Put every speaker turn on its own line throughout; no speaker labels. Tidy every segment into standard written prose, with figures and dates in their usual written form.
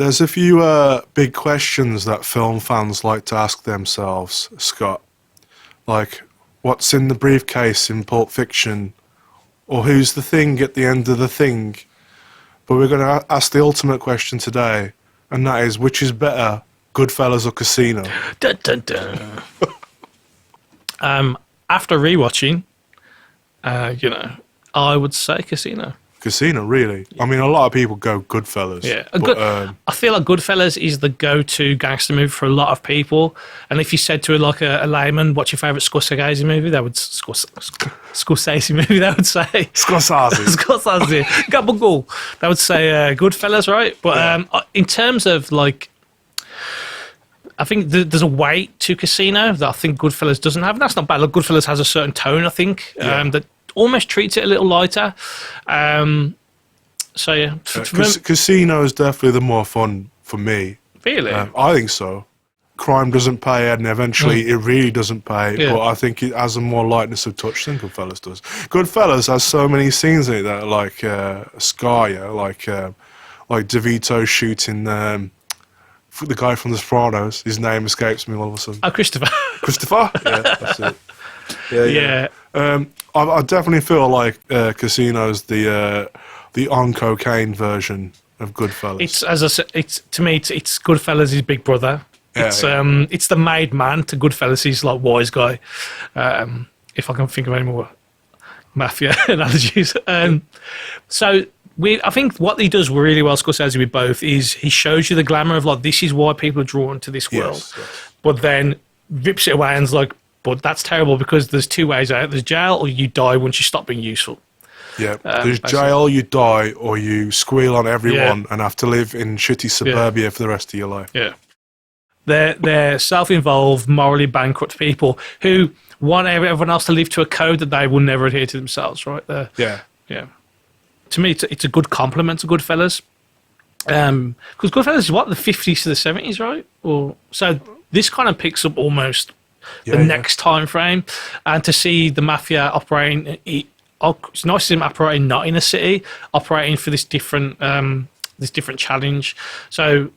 There's a few big questions that film fans like to ask themselves, Scott. Like, what's in the briefcase in Pulp Fiction? Or who's the thing at the end of the thing? But we're going to ask the ultimate question today, and that is, which is better, GoodFellas or Casino?
Dun, dun, dun. After rewatching, I would say Casino.
Casino, really? I mean, a lot of people go GoodFellas.
Yeah,
but,
I feel like GoodFellas is the go-to gangster movie for a lot of people. And if you said to a layman, "What's your favourite Scorsese movie?" They would Scorsese movie. They would say Scorsese. Gabagool. They would say GoodFellas, right? But in terms of like, I think there's a weight to Casino that I think GoodFellas doesn't have, and that's not bad. Like, GoodFellas has a certain tone, I think, that almost treats it a little lighter. So yeah,
Casino is definitely the more fun for me.
Really,
I think so. Crime doesn't pay, and eventually it really doesn't pay. Yeah. But I think it has a more lightness of touch than GoodFellas does. GoodFellas has so many scenes in it that are like scar you, like DeVito shooting the guy from The Sopranos. His name escapes me all of a sudden.
Oh, Christopher.
Christopher? Yeah, that's it. Yeah. I definitely feel like Casino's the on cocaine version of GoodFellas.
It's, as I said, to me, it's GoodFellas' big brother.
Yeah,
it's the made man to GoodFellas. He's like wise guy. If I can think of any more Mafia analogies. So I think what he does really well, Scorsese, with both, is he shows you the glamour of like, this is why people are drawn to this world, yes. But then rips it away and's like, but that's terrible because there's two ways out. There's jail, or you die once you stop being useful. Yeah,
there's jail, you die, or you squeal on everyone and have to live in shitty suburbia for the rest of your life.
Yeah. They're self-involved, morally bankrupt people who want everyone else to live to a code that they will never adhere to themselves, right? Yeah. To me, it's a good compliment to GoodFellas. Because GoodFellas is what, the 50s to the 70s, right? So this kind of picks up almost the next time frame. And to see the Mafia operating, it's nice to see them operating not in a city, operating for this different challenge. So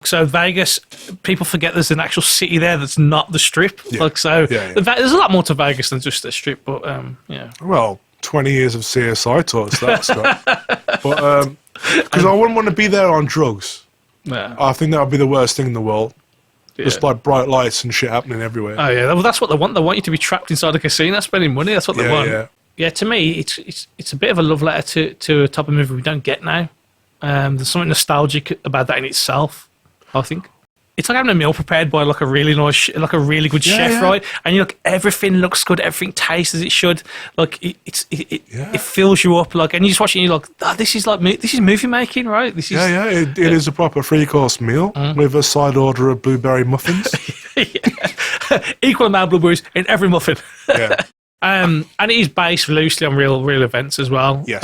Vegas, people forget there's an actual city there that's not the Strip. Yeah. There's a lot more to Vegas than just the Strip. But
well, 20 years of CSI taught us that, Scott. But because I wouldn't want to be there on drugs. Yeah. I think that would be the worst thing in the world. Yeah. Just like bright lights and shit happening everywhere. Oh yeah, well that's what they want. They want you to be trapped inside a casino spending money. That's what they want. Yeah. To me, it's a bit of a love letter to a type of movie we don't get now. There's something nostalgic about that in itself, I think. It's like having a meal prepared by like a really nice, like a really good chef, right? And you look, everything looks good, everything tastes as it should. Like it fills you up, like, and you just watch it and you're like, oh, this is movie making, right? This is it is a proper 3-course meal with a side order of blueberry muffins.
Equal amount of blueberries in every muffin. Yeah. And it is based loosely on real events as well.
Yes.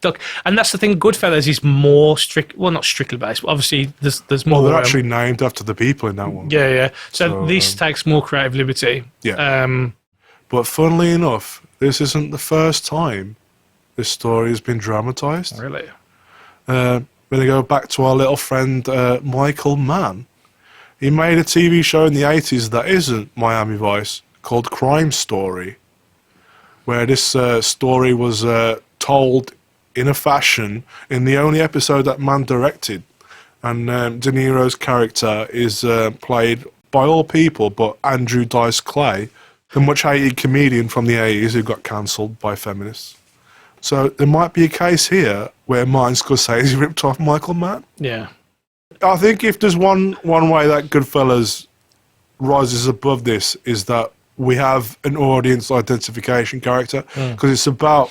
Look, and that's the thing. GoodFellas is more strict. Well, not strictly based, but obviously there's more.
Well, they're actually named after the people in that one.
Yeah. So this takes more creative liberty.
Yeah. But funnily enough, this isn't the first time this story has been dramatised.
Really.
We're gonna go back to our little friend Michael Mann. He made a TV show in the 80s that isn't Miami Vice, called Crime Story, where this story was told in a fashion in the only episode that Mann directed. And De Niro's character is played by all people but Andrew Dice Clay, the much-hated comedian from the 80s who got cancelled by feminists. So there might be a case here where Martin Scorsese ripped off Michael Mann.
Yeah.
I think if there's one way that GoodFellas rises above this is that we have an audience identification character, because it's about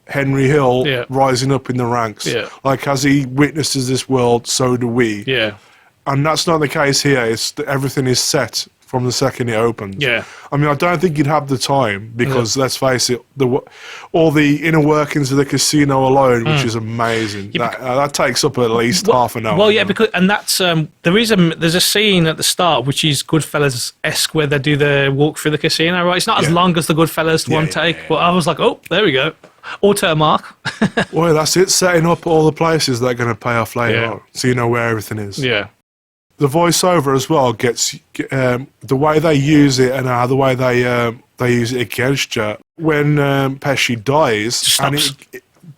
Henry Hill rising up in the ranks. Yeah. Like, as he witnesses this world, so do we. Yeah. And that's not the case here. Everything is set from the second it opens. Yeah. I mean, I don't think you'd have the time because, let's face it, all the inner workings of the casino alone, which is amazing. Yeah, that takes up at least half an hour.
Well, yeah, because that's there's a scene at the start which is GoodFellas-esque where they do the walk through the casino. Right, it's not as long as the GoodFellas one take, but I was like, oh, there we go. Auto mark.
Well, that's it. Setting up all the places that are going to pay off later on, so you know where everything is.
Yeah.
The voiceover as well gets the way they use it and the way they use it against you. When Pesci dies, and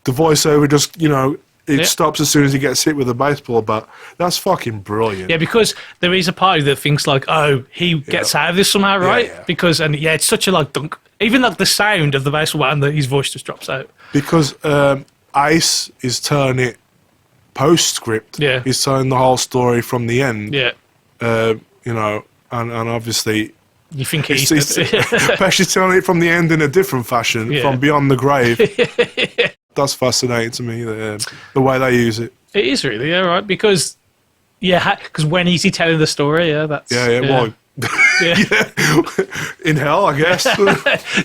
the voiceover just, it stops as soon as he gets hit with a baseball bat. That's fucking brilliant.
Yeah, because there is a party that thinks like, oh, he gets out of this somehow, right? Yeah. Because, it's such a like dunk. Even like the sound of the baseball bat and his voice just drops out.
Because Ace is turning it postscript.
Yeah.
He's telling the whole story from the end.
Yeah.
And obviously...
You think he's...
Pesci's telling it from the end in a different fashion, from beyond the grave. That's fascinating to me, the way they use it.
It is really, right? Because when is he telling the story? Yeah, that's...
Yeah. Well, in hell, I guess.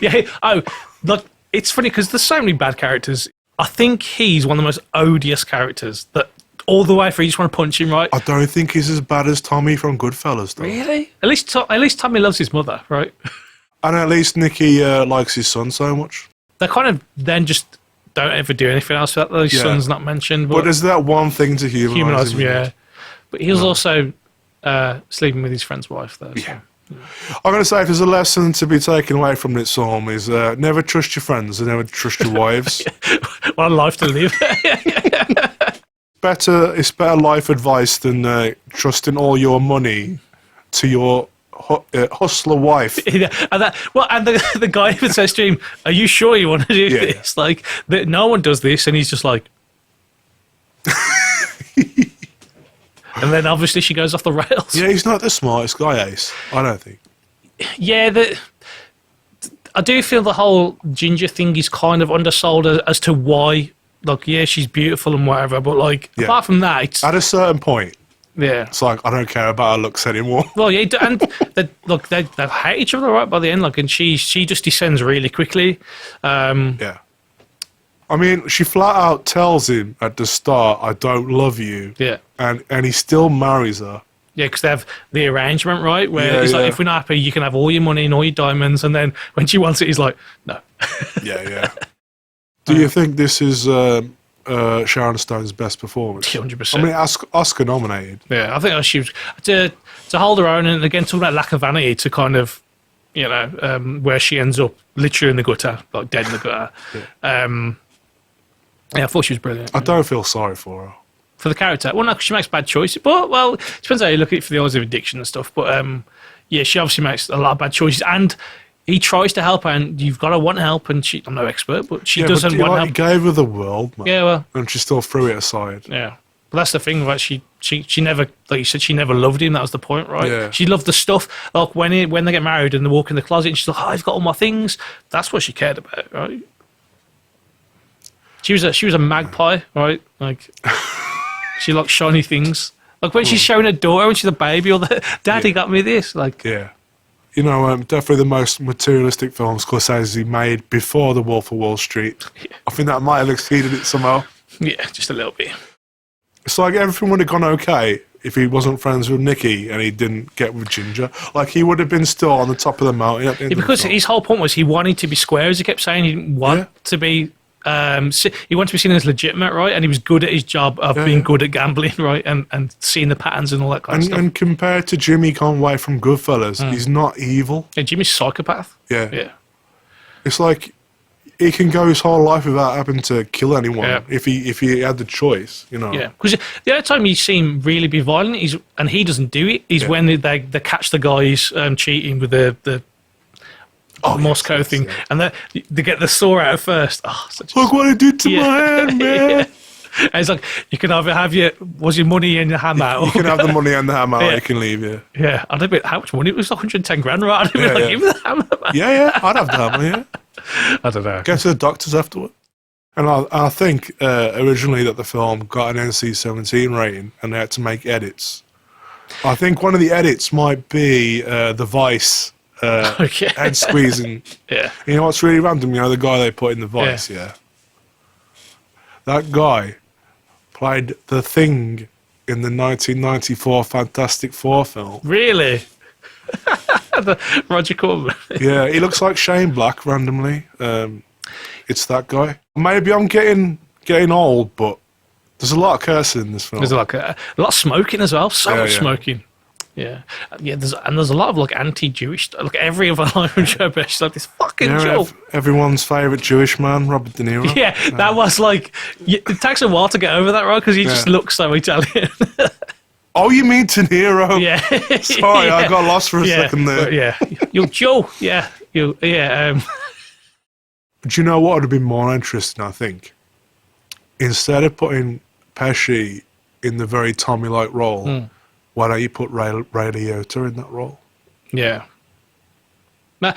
Yeah. Oh, look, it's funny because there's so many bad characters. I think he's one of the most odious characters that all the way through you just want to punch him, right?
I don't think he's as bad as Tommy from GoodFellas, though.
Really? At least Tommy loves his mother, right?
And at least Nicky likes his son so much.
They kind of then just don't ever do anything else with that. His son's not mentioned.
But there's that one thing to humanise him.
Yeah. But he was also sleeping with his friend's wife, though. So.
Yeah. I'm going to say if there's a lesson to be taken away from this film is never trust your friends and never trust your wives.
What a life to live.
It's better life advice than trusting all your money to your hustler wife.
Yeah, and the guy even says to him, "Are you sure you want to do this? Like, no one does this," and he's just like. And then obviously she goes off the rails.
Yeah, he's not the smartest guy, Ace. I don't think.
Yeah, I do feel the whole Ginger thing is kind of undersold as to why. Like, yeah, she's beautiful and whatever, but like apart from that, it's
at a certain point.
Yeah,
it's like I don't care about her looks anymore.
Well, yeah, and they hate each other right by the end. Like, and she just descends really quickly.
Yeah. I mean, she flat out tells him at the start, "I don't love you."
Yeah.
And he still marries her.
Yeah, because they have the arrangement, right? Where he's like, if we're not happy, you can have all your money and all your diamonds. And then when she wants it, he's like, no.
Yeah. Do you think this is Sharon Stone's best performance?
100%.
I mean, Oscar nominated.
Yeah, I think she was to hold her own, and again, talking about lack of vanity, to kind of, where she ends up literally in the gutter, like dead in the gutter. I thought she was brilliant.
I don't feel sorry for her.
For the character. Well, no, 'cause she makes bad choices. But, well, it depends how you look at it for the odds of addiction and stuff. But, she obviously makes a lot of bad choices. And he tries to help her, and you've got to want help. And I'm no expert, but she doesn't want help.
He gave her the world, man.
Yeah, well.
And she still threw it aside.
Yeah. But that's the thing, right? She never, like you said, she never loved him. That was the point, right?
Yeah.
She loved the stuff. Like, when they get married and they walk in the closet, and she's like, oh, I've got all my things. That's what she cared about, right? She was a magpie, right? Like... She likes shiny things. Like when she's showing her daughter when she's a baby, or the daddy got me this. Like,
yeah, definitely the most materialistic film Scorsese made before The Wolf of Wall Street. Yeah. I think that might have exceeded it somehow.
Yeah, just a little bit.
It's like everything would have gone okay if he wasn't friends with Nicky and he didn't get with Ginger. Like he would have been still on the top of the mountain at the end
because his whole point was he wanted to be square, as he kept saying. He didn't want to be. He wanted to be seen as legitimate, right? And he was good at his job of being good at gambling, right? And seeing the patterns and all that kind of stuff. And
compared to Jimmy Conway from GoodFellas, he's not evil.
Yeah, Jimmy's psychopath.
Yeah. It's like he can go his whole life without having to kill anyone if he had the choice, Yeah,
because the only time you see him really be violent and he doesn't do it is when they catch the guys cheating with the Moscow thing, and they get the saw out first. Oh,
look what I did to my hand, man!
And it's like you can either have your money and your hammer.
You can have the money and the hammer, or you can leave.
Yeah. I don't know how much money it was. 110 grand, right? I'd be like, give me the hammer. Man.
Yeah, I'd have the hammer. Yeah,
I don't know.
Go to the doctors afterward. And I think originally that the film got an NC-17 rating, and they had to make edits. I think one of the edits might be the Vice. Head squeezing.
Yeah.
You know what's really random? The guy they put in the Vice, That guy played the Thing in the 1994 Fantastic Four film.
Really? Roger Corman.
Yeah, he looks like Shane Black randomly. It's that guy. Maybe I'm getting getting old, but there's a lot of cursing in this film.
There's like a lot of smoking as well. So much smoking. Yeah, There's a lot of like anti-Jewish. Like every other line from Joe Pesci, like this fucking Joe.
Everyone's favorite Jewish man, Robert De Niro.
Yeah, that was like. It takes a while to get over that, right? Because he just looks so Italian.
Oh, you mean De Niro?
Yeah.
Sorry, I got lost for a second there.
Yeah, you're Joe. Yeah, you. Yeah.
But you know what would have been more interesting? I think instead of putting Pesci in the very Tommy-like role. Why don't you put Ray Liotta in that role? Yeah.
Now,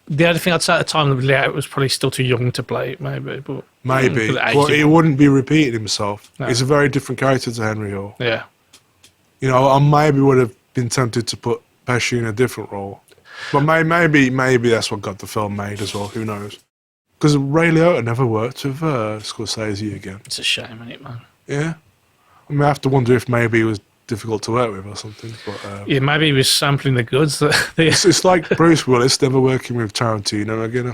the other thing I'd say at the time, Liotta was probably still too young to play it, maybe. But
he wouldn't be repeating himself. No. He's a very different character to Henry Hall.
Yeah.
You know, I maybe would have been tempted to put Pesci in a different role. But maybe that's what got the film made as well. Who knows? Because Ray Liotta never worked with Scorsese again.
It's a shame, isn't it, man?
Yeah. I mean, I have to wonder if maybe he was difficult to work with or something. But
maybe he was sampling the goods.
It's like Bruce Willis never working with Tarantino again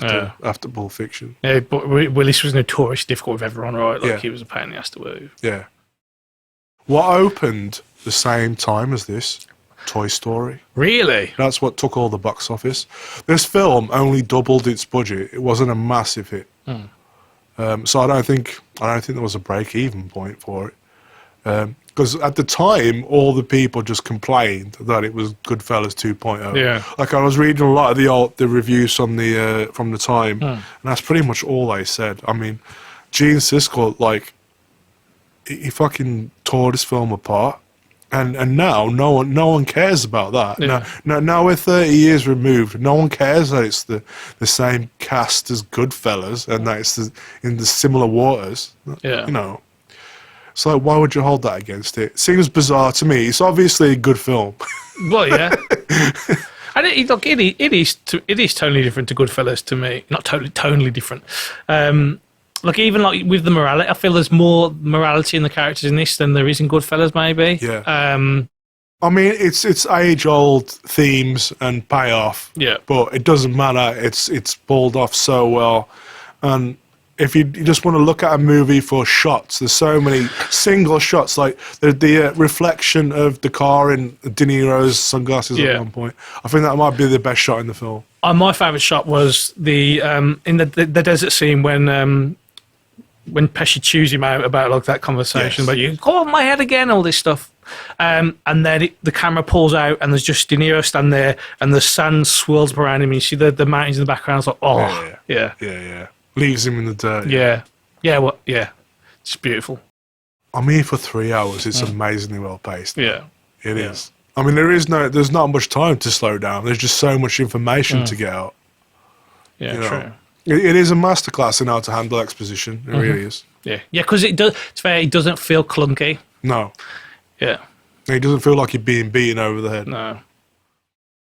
after Pulp Fiction.
Yeah, but Willis was notoriously difficult with everyone, right? Like he was a pain in the ass to work with.
Yeah. What opened the same time as this? Toy Story.
Really?
That's what took all the box office. This film only doubled its budget. It wasn't a massive hit. So I don't think there was a break-even point for it. Because at the time, all the people just complained that it was Goodfellas 2.0.
Yeah.
Like I was reading a lot of the reviews from the time, and that's pretty much all they said. I mean, Gene Siskel, like, he fucking tore this film apart, and now no one cares about that.
Yeah.
Now we're 30 years removed. No one cares that it's the same cast as Goodfellas and that it's in the similar waters.
Yeah.
You know. So why would you hold that against it? Seems bizarre to me. It's obviously a good film.
Well, yeah. And it is totally different to Goodfellas to me. Not totally different. Like even like with the morality, I feel there's more morality in the characters in this than there is in Goodfellas, maybe.
Yeah. I mean, it's age-old themes and payoff.
Yeah.
But it doesn't matter. It's pulled off so well, and if you just want to look at a movie for shots, there's so many single shots, like the reflection of the car in De Niro's sunglasses at one point. I think that might be the best shot in the film.
My favourite shot was the in the desert scene when Pesci chews him out about like that conversation about you go on my head again, all this stuff. And then the camera pulls out and there's just De Niro standing there and the sand swirls around him and you see the mountains in the background. It's like,
yeah. Leaves him in the dirt.
Yeah. It's beautiful.
I'm here for 3 hours. It's amazingly well paced.
Yeah.
It is. I mean, there's not much time to slow down. There's just so much information to get out.
Yeah,
you know?
true.
It is a masterclass in how to handle exposition. It really is.
Yeah, because it doesn't feel clunky.
No.
Yeah.
It doesn't feel like you're being beaten over the head.
No.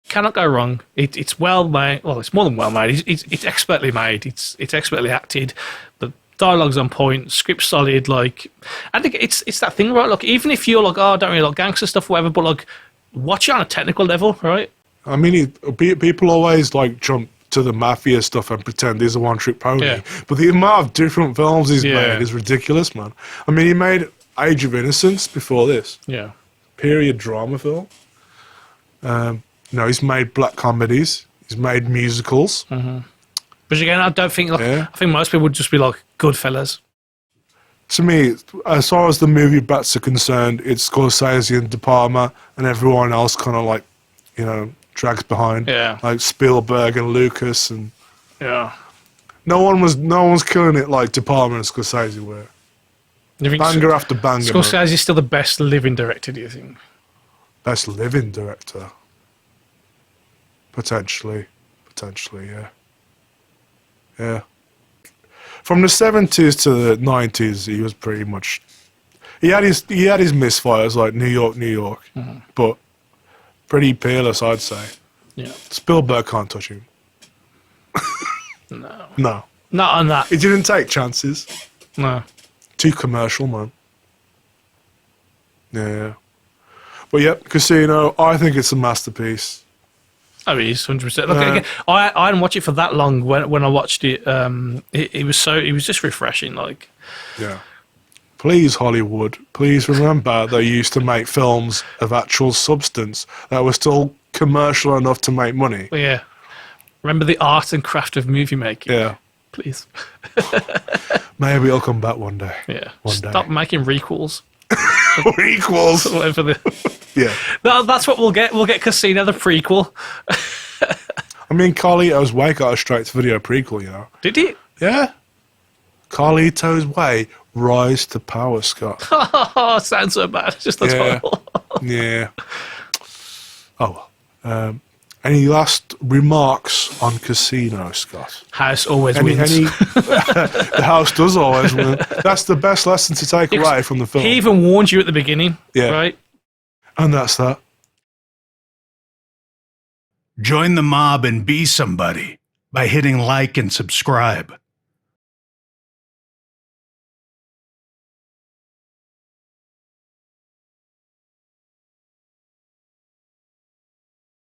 Cannot go wrong. It's well made. Well, it's more than well made. It's expertly made. It's expertly acted. The dialogue's on point. Script's solid. Like, I think it's that thing, right? Like, even if you're like, I don't really like gangster stuff, or whatever, but like, watch it on a technical level, right?
I mean, people always like jump to the Mafia stuff and pretend he's a one-trick pony. Yeah. But the amount of different films he's made is ridiculous, man. I mean, he made Age of Innocence before this.
Yeah.
Period drama film. He's made black comedies. He's made musicals.
Mm-hmm. But again, I don't think. I think most people would just be like Goodfellas.
To me, as far as the movie bats are concerned, it's Scorsese and De Palma, and everyone else kind of like, drags behind.
Yeah.
Like Spielberg and Lucas and.
Yeah.
No one's killing it like De Palma and Scorsese were. Banger after banger.
Scorsese is still the best living director, do you think?
Best living director. Potentially, yeah. Yeah. From the 70s to the 90s, he was pretty much... He had his misfires, like New York, but pretty peerless, I'd say.
Yeah.
Spielberg can't touch him.
No.
No.
Not on that.
He didn't take chances.
No.
Too commercial, man. Yeah. But yep, Casino, I think it's a masterpiece.
Oh, it is 100%. Look, again, I didn't watch it for that long. When I watched it, it was just refreshing. Like,
yeah. Please, Hollywood, please remember they used to make films of actual substance that were still commercial enough to make money.
Yeah. Remember the art and craft of movie making.
Yeah.
Please.
Maybe it'll come back one day.
Yeah.
One day.
Stop making requels.
Requels.
Whatever
Yeah.
That's what we'll get. We'll get Casino, the prequel.
I mean, Carlito's Way got a straight-to-video prequel, you know.
Did he?
Yeah. Carlito's Way, Rise to Power, Scott.
Oh, sounds so bad. Just the title.
Yeah. Oh, well. Any last remarks on Casino, Scott?
House always wins.
The house does always win. That's the best lesson to take away from the film.
He even warned you at the beginning, right?
And that's that.
Join the mob and be somebody by hitting like and subscribe.